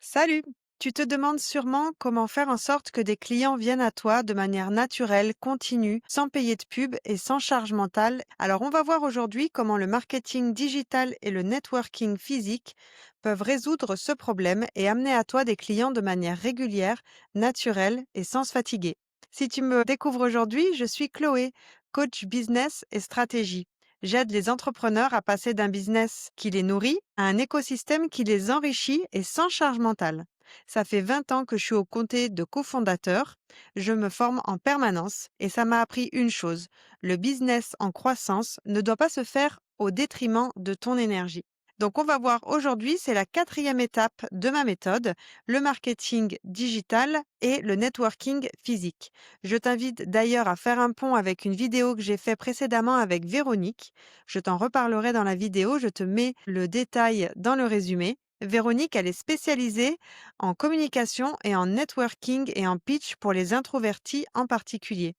Salut! Tu te demandes sûrement comment faire en sorte que des clients viennent à toi de manière naturelle, continue, sans payer de pub et sans charge mentale. Alors on va voir aujourd'hui comment le marketing digital et le networking physique peuvent résoudre ce problème et amener à toi des clients de manière régulière, naturelle et sans se fatiguer. Si tu me découvres aujourd'hui, je suis Chloé, coach business et stratégie. J'aide les entrepreneurs à passer d'un business qui les nourrit à un écosystème qui les enrichit et sans charge mentale. Ça fait 20 ans que je suis au comté de cofondateur. Je me forme en permanence et ça m'a appris une chose. Le business en croissance ne doit pas se faire au détriment de ton énergie. Donc on va voir aujourd'hui, c'est la quatrième étape de ma méthode, le marketing digital et le networking physique. Je t'invite d'ailleurs à faire un pont avec une vidéo que j'ai fait précédemment avec Véronique. Je t'en reparlerai dans la vidéo, je te mets le détail dans le résumé. Véronique, elle est spécialisée en communication et en networking et en pitch pour les introvertis en particulier.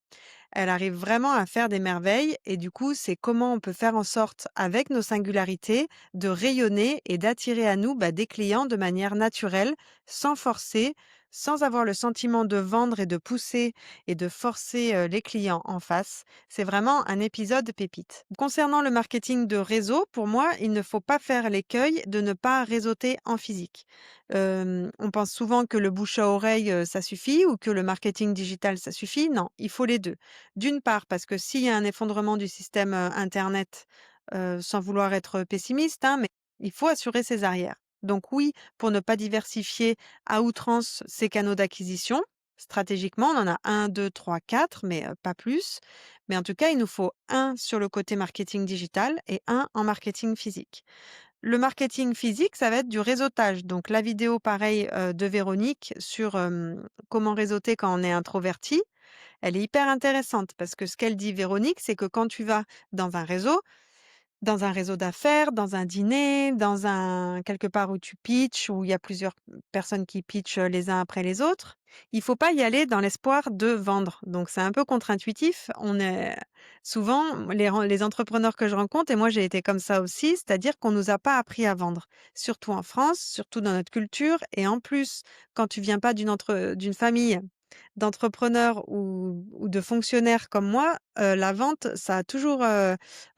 Elle arrive vraiment à faire des merveilles et du coup, c'est comment on peut faire en sorte, avec nos singularités, de rayonner et d'attirer à nous des clients de manière naturelle, sans forcer, sans avoir le sentiment de vendre et de pousser et de forcer les clients en face. C'est vraiment un épisode pépite. Concernant le marketing de réseau, pour moi, il ne faut pas faire l'écueil de ne pas réseauter en physique. On pense souvent que le bouche à oreille, ça suffit ou que le marketing digital, ça suffit. Non, il faut les deux. D'une part, parce que s'il y a un effondrement du système, internet, sans vouloir être pessimiste, hein, mais il faut assurer ses arrières. Donc oui, pour ne pas diversifier à outrance ses canaux d'acquisition, stratégiquement, on en a un, 2, 3, 4, mais pas plus. Mais en tout cas, il nous faut un sur le côté marketing digital et un en marketing physique. Le marketing physique, ça va être du réseautage. Donc la vidéo pareil, de Véronique sur, comment réseauter quand on est introverti, elle est hyper intéressante parce que ce qu'elle dit Véronique, c'est que quand tu vas dans un réseau, dans un réseau d'affaires, dans un dîner, dans un quelque part où tu pitches, où il y a plusieurs personnes qui pitchent, les uns après les autres, il faut pas y aller dans l'espoir de vendre. Donc c'est un peu contre-intuitif. On est souvent les entrepreneurs que je rencontre et moi j'ai été comme ça aussi, c'est-à-dire qu'on nous a pas appris à vendre. Surtout en France, surtout dans notre culture et en plus, quand tu viens pas d'une famille d'entrepreneurs ou de fonctionnaires comme moi, la vente, ça a toujours,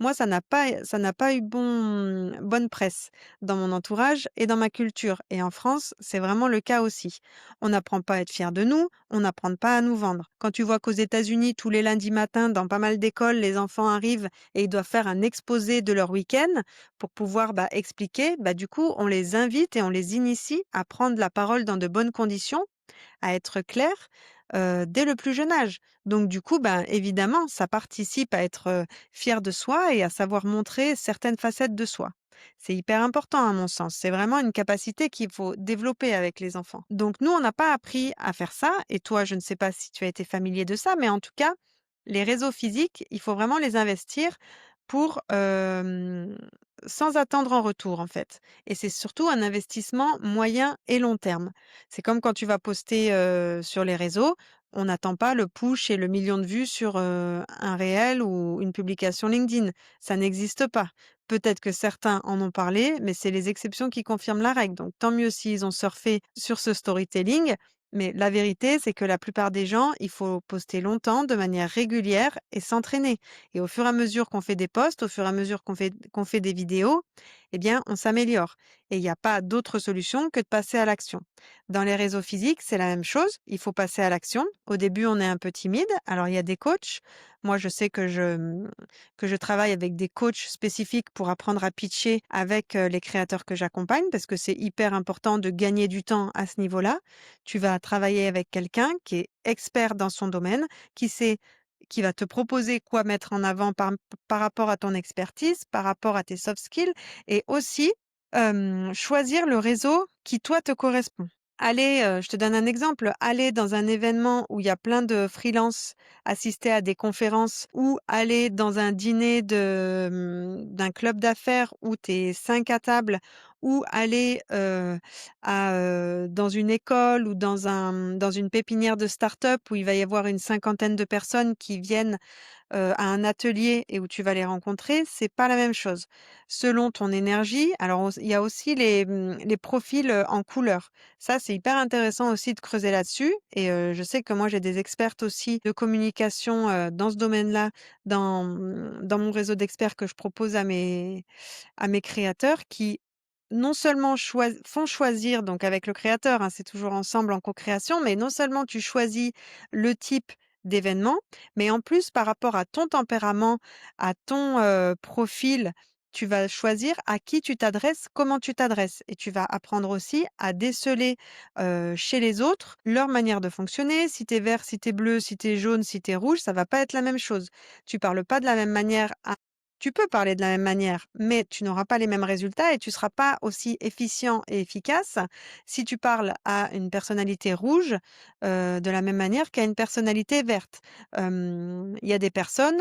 moi, ça n'a pas eu bonne presse dans mon entourage et dans ma culture et en France, c'est vraiment le cas aussi. On n'apprend pas à être fier de nous, on n'apprend pas à nous vendre. Quand tu vois qu'aux États-Unis, tous les lundis matins, dans pas mal d'écoles, les enfants arrivent et ils doivent faire un exposé de leur week-end pour pouvoir, expliquer, du coup, on les invite et on les initie à prendre la parole dans de bonnes conditions, à être clair, dès le plus jeune âge. Donc du coup, évidemment, ça participe à être, fier de soi et à savoir montrer certaines facettes de soi. C'est hyper important à mon sens. C'est vraiment une capacité qu'il faut développer avec les enfants. Donc nous, on n'a pas appris à faire ça et toi, je ne sais pas si tu as été familier de ça, mais en tout cas, les réseaux physiques, il faut vraiment les investir pour, sans attendre en retour, en fait. Et c'est surtout un investissement moyen et long terme. C'est comme quand tu vas poster, sur les réseaux, on n'attend pas le push et le million de vues sur, un réel ou une publication LinkedIn. Ça n'existe pas. Peut-être que certains en ont parlé, mais c'est les exceptions qui confirment la règle. Donc tant mieux s'ils ont surfé sur ce storytelling, mais la vérité, c'est que la plupart des gens, il faut poster longtemps, de manière régulière et s'entraîner. Et au fur et à mesure qu'on fait des posts, au fur et à mesure qu'on fait des vidéos, eh bien, on s'améliore. Et il n'y a pas d'autre solution que de passer à l'action. Dans les réseaux physiques, c'est la même chose. Il faut passer à l'action. Au début, on est un peu timide. Alors, il y a des coachs. Moi, je sais que je travaille avec des coachs spécifiques pour apprendre à pitcher avec les créateurs que j'accompagne parce que c'est hyper important de gagner du temps à ce niveau-là. Tu vas travailler avec quelqu'un qui est expert dans son domaine, qui va te proposer quoi mettre en avant par rapport à ton expertise, par rapport à tes soft skills et aussi, choisir le réseau qui toi te correspond. Aller, je te donne un exemple, aller dans un événement où il y a plein de freelance, assister à des conférences ou aller dans un dîner d'un club d'affaires où tu es 5 à table, ou aller, dans une école ou dans une pépinière de start-up où il va y avoir une cinquantaine de personnes qui viennent à un atelier et où tu vas les rencontrer, c'est pas la même chose. Selon ton énergie, alors il y a aussi les profils, en couleur. Ça, c'est hyper intéressant aussi de creuser là-dessus et je sais que moi, j'ai des expertes aussi de communication, dans ce domaine-là, dans mon réseau d'experts que je propose à mes créateurs qui non seulement font choisir donc avec le créateur, hein, c'est toujours ensemble en co-création, mais non seulement tu choisis le type d'événement, mais en plus par rapport à ton tempérament, à ton, profil, tu vas choisir à qui tu t'adresses, comment tu t'adresses et tu vas apprendre aussi à déceler, chez les autres leur manière de fonctionner. Si tu es vert, si tu es bleu, si tu es jaune, si tu es rouge, ça va pas être la même chose. Tu parles pas de la même manière à Tu peux parler de la même manière, mais tu n'auras pas les mêmes résultats et tu seras pas aussi efficient et efficace si tu parles à une personnalité rouge, de la même manière qu'à une personnalité verte. Il y a des personnes,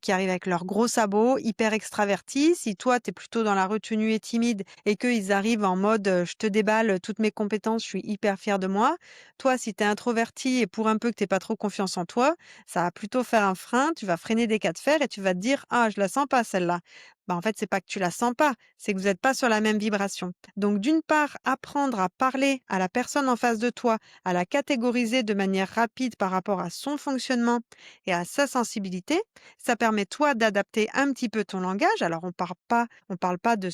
qui arrivent avec leurs gros sabots, hyper extravertis. Si toi, tu es plutôt dans la retenue et timide et qu'ils arrivent en mode, «Je te déballe toutes mes compétences, je suis hyper fier de moi». Toi, si tu es introverti et pour un peu que tu pas trop confiance en toi, ça va plutôt faire un frein, tu vas freiner des cas de fer et tu vas te dire: «Ah, je la sens pas celle-là». Bah, en fait, c'est pas que tu la sens pas, c'est que vous êtes pas sur la même vibration. Donc d'une part, apprendre à parler à la personne en face de toi, à la catégoriser de manière rapide par rapport à son fonctionnement et à sa sensibilité, ça permet toi d'adapter un petit peu ton langage. Alors on parle pas de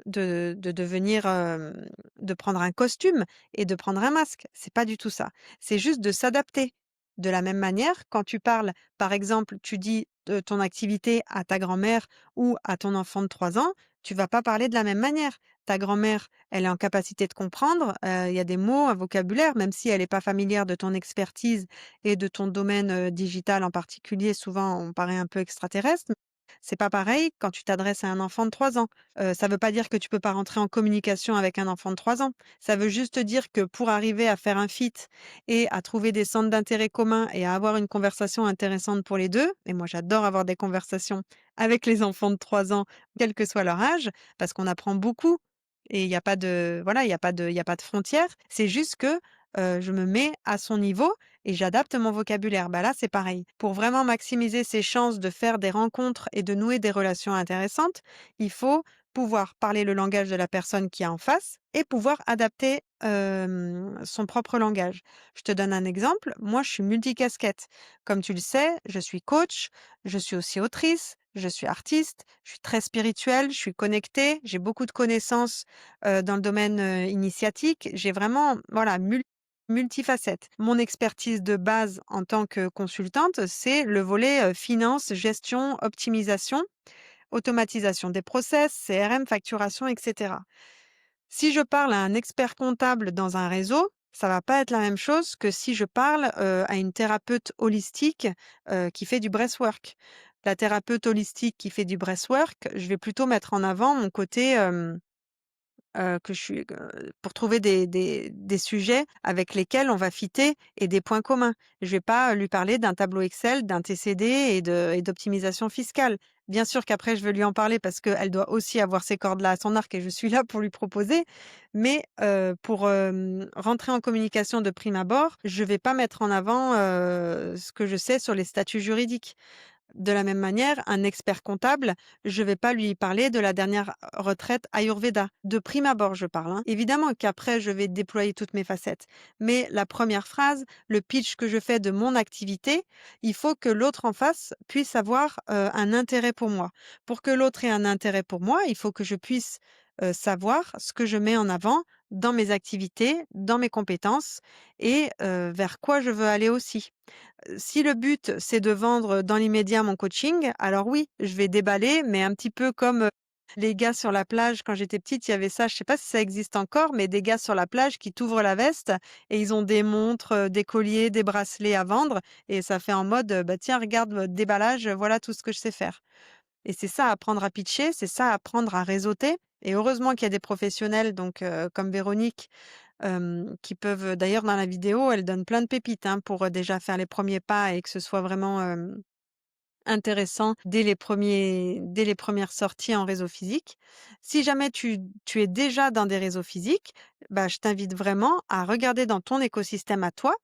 devenir, de prendre un costume et de prendre un masque. C'est pas du tout ça. C'est juste de s'adapter. De la même manière, quand tu parles, par exemple, tu dis de ton activité à ta grand-mère ou à ton enfant de 3 ans, tu vas pas parler de la même manière. Ta grand-mère, elle est en capacité de comprendre, il y a des mots, un vocabulaire, même si elle est pas familière de ton expertise et de ton domaine, digital en particulier, souvent on paraît un peu extraterrestre. C'est pas pareil quand tu t'adresses à un enfant de 3 ans. Ça veut pas dire que tu peux pas rentrer en communication avec un enfant de 3 ans. Ça veut juste dire que pour arriver à faire un fit et à trouver des centres d'intérêt communs et à avoir une conversation intéressante pour les 2. Et moi j'adore avoir des conversations avec les enfants de 3 ans, quel que soit leur âge, parce qu'on apprend beaucoup et il y a pas de voilà, il y a pas de frontières. C'est juste que, je me mets à son niveau et j'adapte mon vocabulaire. Bah, là, c'est pareil. Pour vraiment maximiser ses chances de faire des rencontres et de nouer des relations intéressantes, il faut pouvoir parler le langage de la personne qui est en face et pouvoir adapter, son propre langage. Je te donne un exemple. Moi, je suis multicasquette. Comme tu le sais, je suis coach, je suis aussi autrice, je suis artiste, je suis très spirituelle, je suis connectée, j'ai beaucoup de connaissances, dans le domaine, initiatique. J'ai vraiment, voilà, multifacette. Mon expertise de base en tant que consultante, c'est le volet, finance, gestion, optimisation, automatisation des process, CRM, facturation et cetera. Si je parle à un expert comptable dans un réseau, ça va pas être la même chose que si je parle, à une thérapeute holistique, qui fait du breathwork. La thérapeute holistique qui fait du breathwork, je vais plutôt mettre en avant mon côté, que je suis pour trouver des sujets avec lesquels on va fitter et des points communs. Je vais pas lui parler d'un tableau Excel, d'un TCD et d'optimisation fiscale. Bien sûr qu'après je vais lui en parler parce qu'elle doit aussi avoir ces cordes-là à son arc et je suis là pour lui proposer. Mais, pour, rentrer en communication de prime abord, je vais pas mettre en avant, ce que je sais sur les statuts juridiques. De la même manière, un expert comptable, je vais pas lui parler de la dernière retraite Ayurveda. De prime abord, je parle, hein. Évidemment qu'après, je vais déployer toutes mes facettes. Mais la première phrase, le pitch que je fais de mon activité, il faut que l'autre en face puisse avoir un intérêt pour moi. Pour que l'autre ait un intérêt pour moi, il faut que je puisse savoir ce que je mets en avant dans mes activités, dans mes compétences et vers quoi je veux aller aussi. Si le but, c'est de vendre dans l'immédiat mon coaching, alors oui, je vais déballer, mais un petit peu comme, les gars sur la plage quand j'étais petite, il y avait ça, je sais pas si ça existe encore, mais des gars sur la plage qui t'ouvrent la veste et ils ont des montres, des colliers, des bracelets à vendre et ça fait en mode, «Bah, tiens regarde votre déballage, voilà tout ce que je sais faire». Et c'est ça apprendre à pitcher, c'est ça apprendre à réseauter et heureusement qu'il y a des professionnels donc comme Véronique, qui peuvent d'ailleurs dans la vidéo, elle donne plein de pépites, hein, pour, déjà faire les premiers pas et que ce soit vraiment, intéressant dès les premières sorties en réseau physique. Si jamais tu es déjà dans des réseaux physiques, bah, je t'invite vraiment à regarder dans ton écosystème à toi.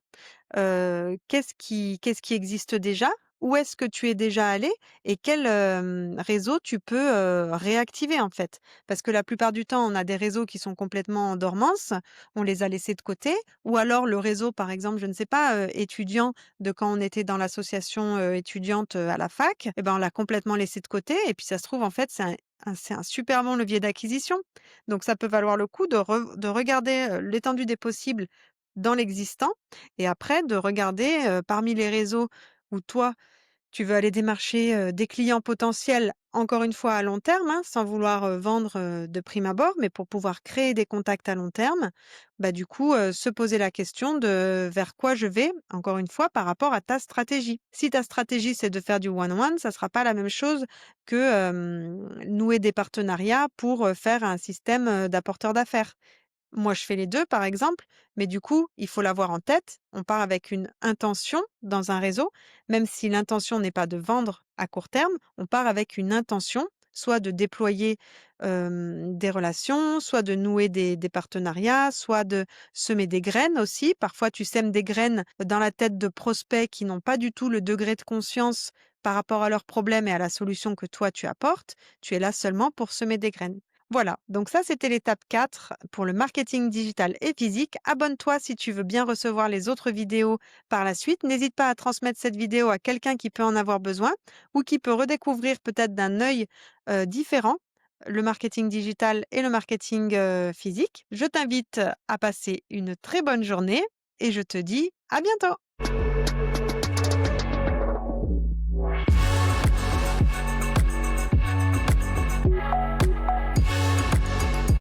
Qu'est-ce qui existe déjà? Où est-ce que tu es déjà allé? Et quel, réseau tu peux, réactiver, en fait? Parce que la plupart du temps, on a des réseaux qui sont complètement en dormance, on les a laissés de côté ou alors le réseau, par exemple, je ne sais pas, étudiant de quand on était dans l'association, étudiante, à la fac et ben, on l'a complètement laissé de côté et puis ça se trouve, en fait, c'est un super bon levier d'acquisition. Donc ça peut valoir le coup de regarder, l'étendue des possibles dans l'existant et après de regarder, parmi les réseaux où toi, tu veux aller démarcher, des clients potentiels, encore une fois à long terme, hein, sans vouloir, vendre, de prime abord, mais pour pouvoir créer des contacts à long terme, bah, du coup, se poser la question de vers quoi je vais, encore une fois, par rapport à ta stratégie. Si ta stratégie, c'est de faire du one one, ça sera pas la même chose que, nouer des partenariats pour, faire un système, d'apporteur d'affaires. Moi, je fais les 2, par exemple, mais du coup, il faut l'avoir en tête. On part avec une intention dans un réseau, même si l'intention n'est pas de vendre à court terme, on part avec une intention, soit de déployer, des relations, soit de nouer des partenariats, soit de semer des graines aussi. Parfois, tu sèmes des graines dans la tête de prospects qui n'ont pas du tout le degré de conscience par rapport à leurs problèmes et à la solution que toi tu apportes. Tu es là seulement pour semer des graines. Voilà, donc ça c'était l'étape 4 pour le marketing digital et physique. Abonne-toi si tu veux bien recevoir les autres vidéos par la suite. N'hésite pas à transmettre cette vidéo à quelqu'un qui peut en avoir besoin ou qui peut redécouvrir peut-être d'un œil différent le marketing digital et le marketing physique. Je t'invite à passer une très bonne journée et je te dis à bientôt.